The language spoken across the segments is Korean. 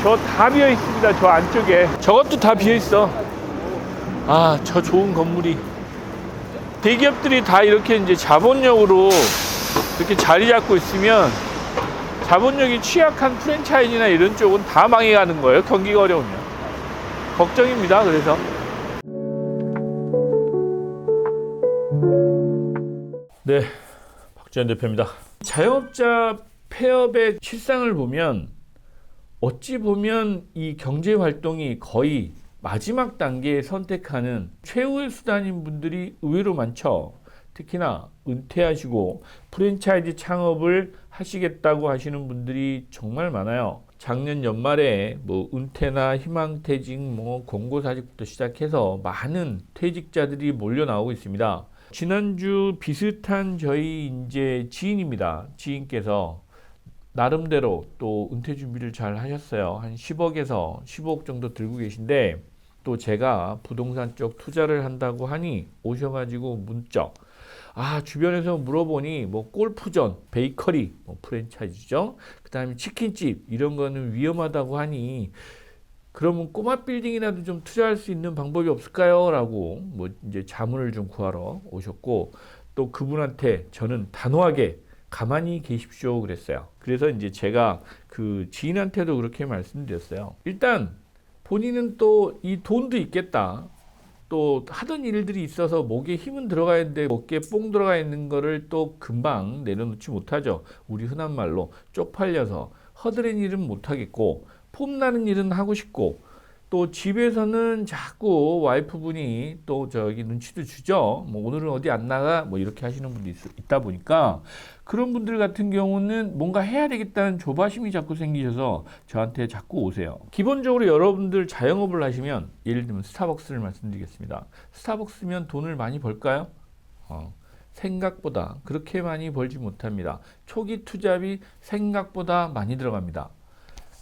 저 다 비어 있습니다. 저 안쪽에 저것도 다 비어 있어. 아, 저 좋은 건물이 대기업들이 다 이렇게 이제 자본력으로 이렇게 자리 잡고 있으면 자본력이 취약한 프랜차이즈나 이런 쪽은 다 망해가는 거예요. 경기가 어려우면. 걱정입니다. 그래서 네, 박지현 대표입니다. 자영업자 폐업의 실상을 보면 어찌 보면 이 경제 활동이 거의 마지막 단계에 선택하는 최후의 수단인 분들이 의외로 많죠. 특히나 은퇴하시고 프랜차이즈 창업을 하시겠다고 하시는 분들이 정말 많아요. 작년 연말에 뭐 은퇴나 희망퇴직, 뭐 권고사직부터 시작해서 많은 퇴직자들이 몰려 나오고 있습니다. 지난주 비슷한 저희 이제 지인입니다. 지인께서 나름대로 또 은퇴 준비를 잘 하셨어요. 한 10억에서 15억 정도 들고 계신데 또 제가 부동산 쪽 투자를 한다고 하니 오셔가지고 문자 주변에서 물어보니 뭐 골프전, 베이커리, 뭐 프랜차이즈죠. 그 다음에 치킨집 이런 거는 위험하다고 하니 그러면 꼬마 빌딩이라도 좀 투자할 수 있는 방법이 없을까요? 라고 뭐 이제 자문을 좀 구하러 오셨고 또 그분한테 저는 단호하게 가만히 계십시오 그랬어요. 그래서 이제 제가 그 지인한테도 그렇게 말씀드렸어요. 일단 본인은 또 이 돈도 있겠다. 또 하던 일들이 있어서 목에 힘은 들어가 있는데 어깨에 뽕 들어가 있는 거를 또 금방 내려놓지 못하죠. 우리 흔한 말로 쪽팔려서 허드렛 일은 못하겠고 폼나는 일은 하고 싶고 또 집에서는 자꾸 와이프분이 또 저기 눈치도 주죠. 뭐 오늘은 어디 안 나가 뭐 이렇게 하시는 분도 있다 보니까 그런 분들 같은 경우는 뭔가 해야 되겠다는 조바심이 자꾸 생기셔서 저한테 자꾸 오세요. 기본적으로 여러분들 자영업을 하시면 예를 들면 스타벅스를 말씀드리겠습니다. 스타벅스면 돈을 많이 벌까요? 생각보다 그렇게 많이 벌지 못합니다. 초기 투자비 생각보다 많이 들어갑니다.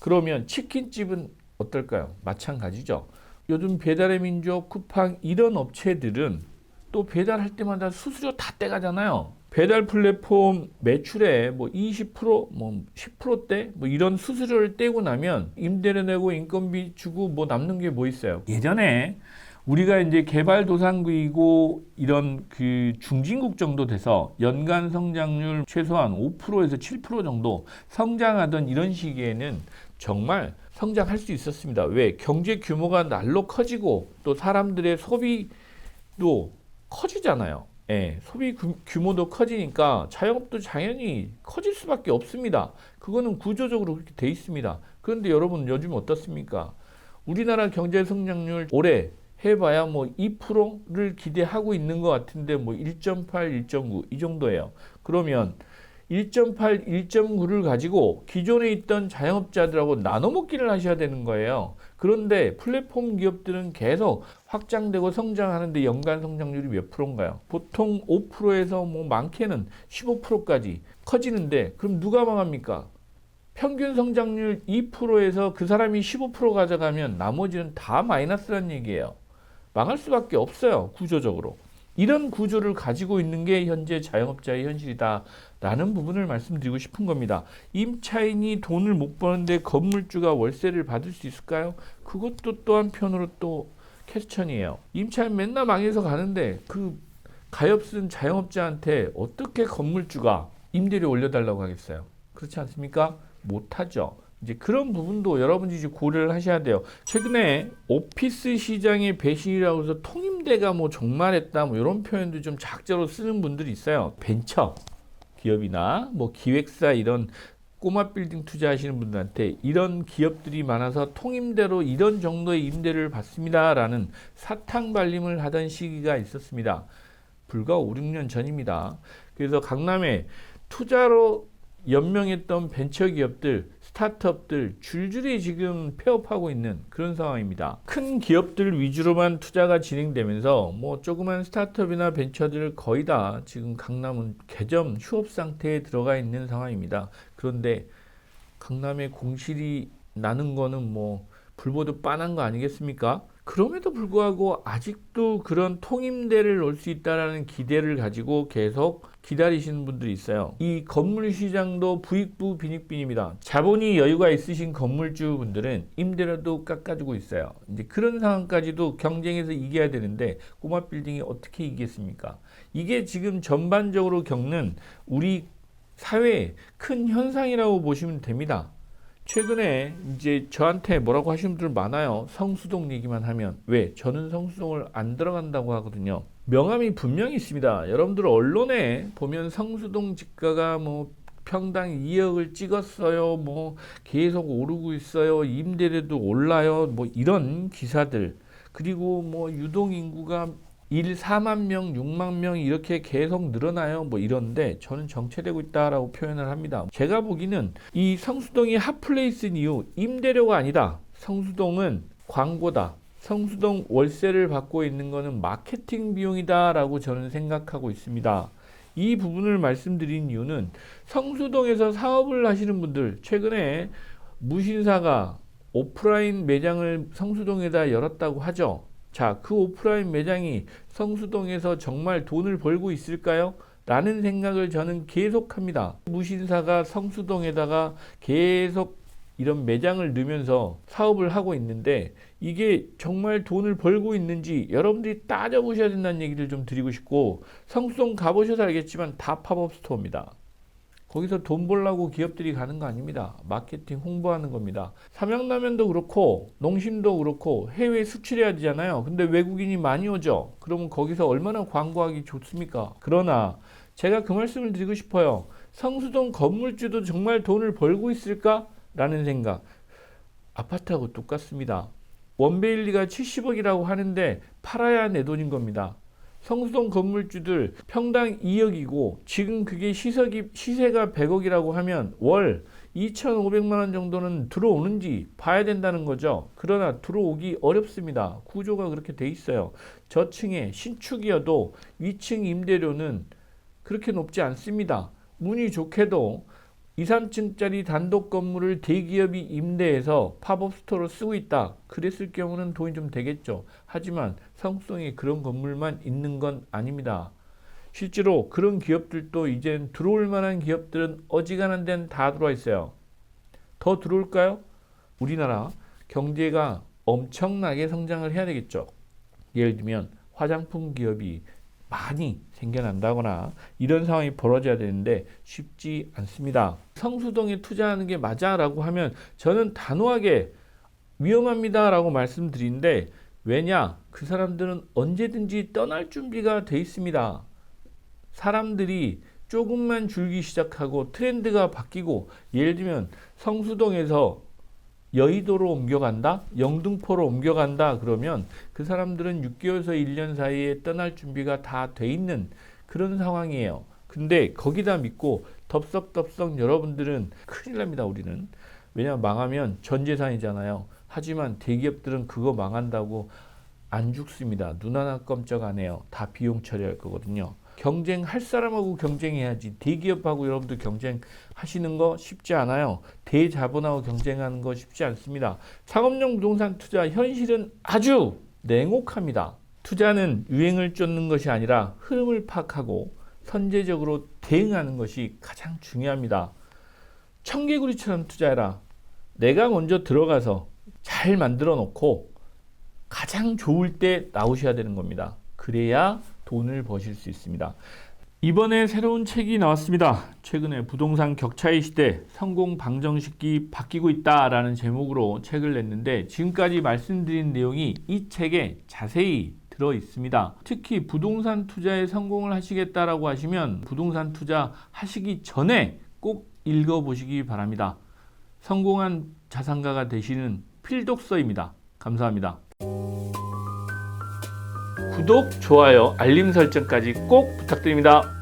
그러면 치킨집은 어떨까요? 마찬가지죠. 요즘 배달의 민족, 쿠팡 이런 업체들은 또 배달할 때마다 수수료 다 떼가잖아요. 배달 플랫폼 매출에 뭐 20%, 뭐 10%대 뭐 이런 수수료를 떼고 나면 임대료 내고 인건비 주고 뭐 남는 게 뭐 있어요? 예전에 우리가 이제 개발도상국이고 이런 그 중진국 정도 돼서 연간 성장률 최소한 5%에서 7% 정도 성장하던 이런 시기에는 정말 성장할 수 있었습니다. 왜? 경제 규모가 날로 커지고 또 사람들의 소비도 커지잖아요. 예, 소비 규모도 커지니까 자영업도 당연히 커질 수밖에 없습니다. 그거는 구조적으로 그렇게 돼 있습니다. 그런데 여러분 요즘 어떻습니까? 우리나라 경제 성장률 올해 해봐야 뭐 2%를 기대하고 있는 것 같은데 뭐 1.8, 1.9 이 정도예요. 그러면 1.8, 1.9를 가지고 기존에 있던 자영업자들하고 나눠 먹기를 하셔야 되는 거예요. 그런데 플랫폼 기업들은 계속 확장되고 성장하는데 연간 성장률이 몇 프로인가요? 보통 5%에서 뭐 많게는 15%까지 커지는데 그럼 누가 망합니까? 평균 성장률 2%에서 그 사람이 15% 가져가면 나머지는 다 마이너스란 얘기예요. 망할 수밖에 없어요. 구조적으로. 이런 구조를 가지고 있는 게 현재 자영업자의 현실이다라는 부분을 말씀드리고 싶은 겁니다. 임차인이 돈을 못 버는데 건물주가 월세를 받을 수 있을까요? 그것도 또 한편으로 또 퀘스천이에요. 임차인 맨날 망해서 가는데 그 가엾은 자영업자한테 어떻게 건물주가 임대료 올려달라고 하겠어요? 그렇지 않습니까? 못하죠. 이제 그런 부분도 여러분이 이제 고려를 하셔야 돼요. 최근에 오피스 시장의 배신이라고 해서 통임대가 뭐 종말했다 뭐 이런 표현도 좀 작자로 쓰는 분들이 있어요. 벤처 기업이나 뭐 기획사 이런 꼬마 빌딩 투자하시는 분들한테 이런 기업들이 많아서 통임대로 이런 정도의 임대를 받습니다라는 사탕 발림을 하던 시기가 있었습니다. 불과 5, 6년 전입니다. 그래서 강남에 투자로 연명했던 벤처기업들, 스타트업들 줄줄이 지금 폐업하고 있는 그런 상황입니다. 큰 기업들 위주로만 투자가 진행되면서 뭐 조그만 스타트업이나 벤처들 거의 다 지금 강남은 개점 휴업 상태에 들어가 있는 상황입니다. 그런데 강남에 공실이 나는 거는 뭐 불보듯 뻔한 거 아니겠습니까? 그럼에도 불구하고 아직도 그런 통임대를 놓을 수 있다는 기대를 가지고 계속 기다리시는 분들이 있어요. 이 건물 시장도 부익부 빈익빈입니다. 자본이 여유가 있으신 건물주 분들은 임대료도 깎아주고 있어요. 이제 그런 상황까지도 경쟁에서 이겨야 되는데 꼬마 빌딩이 어떻게 이기겠습니까? 이게 지금 전반적으로 겪는 우리 사회의 큰 현상이라고 보시면 됩니다. 최근에 이제 저한테 뭐라고 하시는 분들 많아요. 성수동 얘기만 하면. 왜? 저는 성수동을 안 들어간다고 하거든요. 명함이 분명히 있습니다. 여러분들 언론에 보면 성수동 집가가 뭐 평당 2억을 찍었어요. 뭐 계속 오르고 있어요. 임대료도 올라요. 뭐 이런 기사들. 그리고 뭐 유동 인구가 4만 명, 6만 명 이렇게 계속 늘어나요. 뭐 이런데 저는 정체되고 있다라고 표현을 합니다. 제가 보기는 이 성수동이 핫플레이스인 이유 임대료가 아니다. 성수동은 광고다. 성수동 월세를 받고 있는 것은 마케팅 비용이다라고 저는 생각하고 있습니다. 이 부분을 말씀드린 이유는 성수동에서 사업을 하시는 분들 최근에 무신사가 오프라인 매장을 성수동에다 열었다고 하죠. 자, 그 오프라인 매장이 성수동에서 정말 돈을 벌고 있을까요? 라는 생각을 저는 계속합니다. 무신사가 성수동에다가 계속 이런 매장을 넣으면서 사업을 하고 있는데 이게 정말 돈을 벌고 있는지 여러분들이 따져보셔야 된다는 얘기를 좀 드리고 싶고, 성수동 가보셔서 알겠지만 다 팝업 스토어입니다. 거기서 돈 벌려고 기업들이 가는 거 아닙니다. 마케팅 홍보하는 겁니다. 삼양라면도 그렇고 농심도 그렇고 해외 수출해야 되잖아요. 근데 외국인이 많이 오죠. 그러면 거기서 얼마나 광고하기 좋습니까? 그러나 제가 그 말씀을 드리고 싶어요. 성수동 건물주도 정말 돈을 벌고 있을까? 라는 생각. 아파트하고 똑같습니다. 원베일리가 70억이라고 하는데 팔아야 내 돈인 겁니다. 성수동 건물주들 평당 2억이고 지금 그게 시세가 100억이라고 하면 월 2,500만 원 정도는 들어오는지 봐야 된다는 거죠. 그러나 들어오기 어렵습니다. 구조가 그렇게 돼 있어요. 저층에 신축이어도 위층 임대료는 그렇게 높지 않습니다. 운이 좋게도 2, 3층짜리 단독 건물을 대기업이 임대해서 팝업 스토어로 쓰고 있다. 그랬을 경우는 돈이 좀 되겠죠. 하지만 성수동에 그런 건물만 있는 건 아닙니다. 실제로 그런 기업들도 이젠 들어올 만한 기업들은 어지간한 데는 다 들어와 있어요. 더 들어올까요? 우리나라 경제가 엄청나게 성장을 해야 되겠죠. 예를 들면 화장품 기업이 많이 생겨난다거나 이런 상황이 벌어져야 되는데 쉽지 않습니다. 성수동에 투자하는 게 맞아 라고 하면 저는 단호하게 위험합니다 라고 말씀드리는데, 왜냐? 그 사람들은 언제든지 떠날 준비가 돼 있습니다. 사람들이 조금만 줄기 시작하고 트렌드가 바뀌고, 예를 들면 성수동에서 여의도로 옮겨간다? 영등포로 옮겨간다? 그러면 그 사람들은 6개월에서 1년 사이에 떠날 준비가 다 돼 있는 그런 상황이에요. 근데 거기다 믿고 덥석덥석 여러분들은 큰일 납니다. 우리는. 왜냐하면 망하면 전 재산이잖아요. 하지만 대기업들은 그거 망한다고 안 죽습니다. 눈 하나 껌쩍 안 해요. 다 비용 처리할 거거든요. 경쟁할 사람하고 경쟁해야지. 대기업하고 여러분들 경쟁하시는 거 쉽지 않아요. 대자본하고 경쟁하는 거 쉽지 않습니다. 상업용 부동산 투자 현실은 아주 냉혹합니다. 투자는 유행을 쫓는 것이 아니라 흐름을 파악하고 선제적으로 대응하는 것이 가장 중요합니다. 청개구리처럼 투자해라. 내가 먼저 들어가서 잘 만들어 놓고 가장 좋을 때 나오셔야 되는 겁니다. 그래야 돈을 버실 수 있습니다. 이번에 새로운 책이 나왔습니다. 최근에 부동산 격차의 시대, 성공 방정식이 바뀌고 있다라는 제목으로 책을 냈는데, 지금까지 말씀드린 내용이 이 책에 자세히 들어 있습니다. 특히 부동산 투자에 성공을 하시겠다라고 하시면 부동산 투자 하시기 전에 꼭 읽어보시기 바랍니다. 성공한 자산가가 되시는 필독서입니다. 감사합니다. 구독, 좋아요, 알림 설정까지 꼭 부탁드립니다.